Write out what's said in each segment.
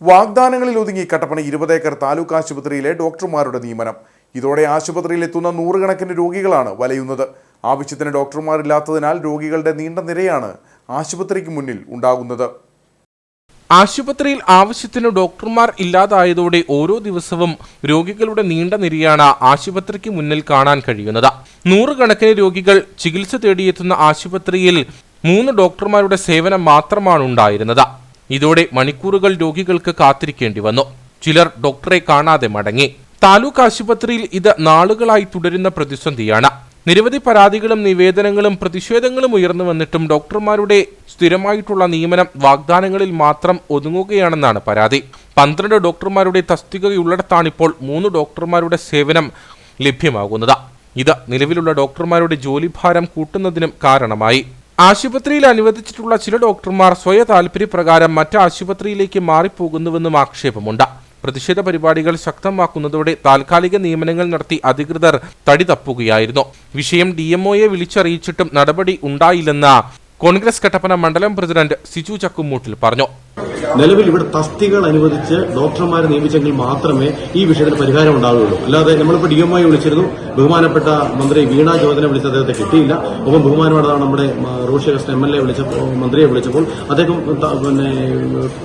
വാഗ്ദാനങ്ങളിൽ ഒതുങ്ങി കട്ടപ്പന 20 ഏക്കർ താലൂക്ക് ആശുപത്രിയിലെ ഡോക്ടർമാരുടെ നിയമനം. ഇതോടെ ആശുപത്രിയിൽ എത്തുന്ന നൂറുകണക്കിന് രോഗികളാണ് വലയുന്നത്. ആവശ്യത്തിന് ഡോക്ടർമാരില്ലാത്തതിനാൽ രോഗികളുടെ നീണ്ട നിരയാണ് ആശുപത്രിക്ക് മുന്നിൽ ഉണ്ടാകുന്നത്. ആശുപത്രിയിൽ ആവശ്യത്തിന് ഡോക്ടർമാർ ഇല്ലാതായതോടെ ഓരോ ദിവസവും രോഗികളുടെ നീണ്ട നിരയാണ് ആശുപത്രിക്ക് മുന്നിൽ കാണാൻ കഴിയുന്നത്. നൂറുകണക്കിന് രോഗികൾ ചികിത്സ തേടിയെത്തുന്ന ആശുപത്രിയിൽ 3 ഡോക്ടർമാരുടെ സേവനം മാത്രമാണ് ഉണ്ടായിരുന്നത്. ഇതോടെ മണിക്കൂറുകൾ രോഗികൾക്ക് കാത്തിരിക്കേണ്ടി വന്നു. ചിലർ ഡോക്ടറെ കാണാതെ മടങ്ങി. താലൂക്ക് ആശുപത്രിയിൽ ഇത് നാളുകളായി തുടരുന്ന പ്രതിസന്ധിയാണ്. നിരവധി പരാതികളും നിവേദനങ്ങളും പ്രതിഷേധങ്ങളും ഉയർന്നു വന്നിട്ടും ഡോക്ടർമാരുടെ സ്ഥിരമായിട്ടുള്ള നിയമനം വാഗ്ദാനങ്ങളിൽ മാത്രം ഒതുങ്ങുകയാണെന്നാണ് പരാതി. 12 ഡോക്ടർമാരുടെ തസ്തികയുള്ളിടത്താണിപ്പോൾ 3 ഡോക്ടർമാരുടെ സേവനം ലഭ്യമാകുന്നത്. ഇത് നിലവിലുള്ള ഡോക്ടർമാരുടെ ജോലിഭാരം കൂട്ടുന്നതിനും കാരണമായി. ആശുപത്രിയിൽ അനുവദിച്ചിട്ടുള്ള ചില ഡോക്ടർമാർ സ്വയ താൽപര്യപ്രകാരം മറ്റ് ആശുപത്രിയിലേക്ക് മാറിപ്പോകുന്നുവെന്നും ആക്ഷേപമുണ്ട്. പ്രതിഷേധ പരിപാടികൾ ശക്തമാക്കുന്നതോടെ താൽക്കാലിക നിയമനങ്ങൾ നടത്തി അധികൃതർ തടി തപ്പുകയായിരുന്നു. വിഷയം DMOയെ വിളിച്ചറിയിച്ചിട്ടും നടപടി ഉണ്ടായില്ലെന്ന് കോൺഗ്രസ് കട്ടപ്പന മണ്ഡലം പ്രസിഡന്റ് സിജു ചക്കുമൂട്ടിൽ പറഞ്ഞു. നിലവിൽ ഇവിടെ തസ്തികൾ അനുവദിച്ച് ഡോക്ടർമാരെ നിയമിച്ചെങ്കിൽ മാത്രമേ ഈ വിഷയത്തിന് പരിഹാരം ഉണ്ടാവുകയുള്ളൂ. അല്ലാതെ നമ്മളിപ്പോൾ DMOയെ വിളിച്ചിരുന്നു, ബഹുമാനപ്പെട്ട മന്ത്രി വീണ ജോർജിനെ വിളിച്ച് അദ്ദേഹത്തെ കിട്ടിയില്ല. ഒപ്പം ബഹുമാനപ്പെട്ട നമ്മുടെ റോഷി അഗസ്റ്റിൻ MLA മന്ത്രിയെ വിളിച്ചപ്പോൾ അദ്ദേഹം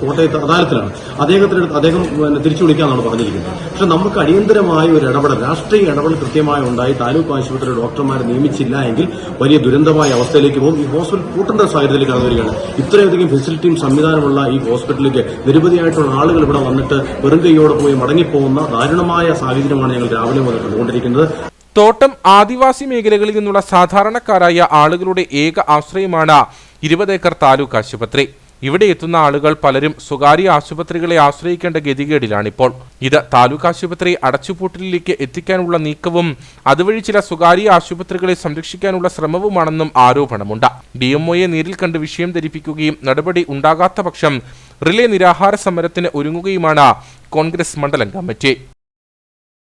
കോട്ടയത്ത് അദാലത്തിലാണ്. അദ്ദേഹം തിരിച്ചു വിളിക്കാമെന്നാണ് പറഞ്ഞിരിക്കുന്നത്. പക്ഷെ നമുക്ക് അടിയന്തരമായ ഒരു ഇടപെടൽ, രാഷ്ട്രീയ ഇടപെടൽ കൃത്യമായി ഉണ്ടായി താലൂക്ക് ആശുപത്രിയിൽ ഡോക്ടർമാരെ നിയമിച്ചില്ല എങ്കിൽ വലിയ ദുരന്തമായ അവസ്ഥയിലേക്ക് പോകും. ഈ ഹോസ്പിറ്റൽ കൂട്ടേണ്ട സാഹചര്യത്തിൽ കടന്നു വരികയാണ്. ഇത്രയധികം ഫെസിലിറ്റിയും സംവിധാനമുള്ള ഈ ഹോസ്പിറ്റലിലേക്ക് നിരവധിയായിട്ടുള്ള ആളുകൾ ഇവിടെ വന്നിട്ട് വെറും കൈയോടെ പോയി മടങ്ങിപ്പോകുന്ന ദാരുണമായ സാഹചര്യമാണ് ഞങ്ങൾ രാവിലെ മുതൽ കണ്ടുകൊണ്ടിരിക്കുന്നത്. തോട്ടം ആദിവാസി മേഖലകളിൽ നിന്നുള്ള സാധാരണക്കാരായ ആളുകളുടെ ഏക ആശ്രയമാണ് 20 ഏക്കർ താലൂക്ക് ആശുപത്രി. ഇവിടെ എത്തുന്ന ആളുകൾ പലരും സ്വകാര്യ ആശുപത്രികളെ ആശ്രയിക്കേണ്ട ഗതികേടിലാണിപ്പോൾ. ഇത് താലൂക്ക് ആശുപത്രി അടച്ചുപൂട്ടലിലേക്ക് എത്തിക്കാനുള്ള നീക്കവും അതുവഴി ചില സ്വകാര്യ ആശുപത്രികളെ സംരക്ഷിക്കാനുള്ള ശ്രമവുമാണെന്നും ആരോപണമുണ്ട്. DMOയെ നേരിൽ കണ്ട് വിഷയം ധരിപ്പിക്കുകയും നടപടി ഉണ്ടാകാത്ത പക്ഷം റിലേ നിരാഹാര സമരത്തിന് ഒരുങ്ങുകയുമാണ് കോൺഗ്രസ് മണ്ഡലം കമ്മിറ്റി.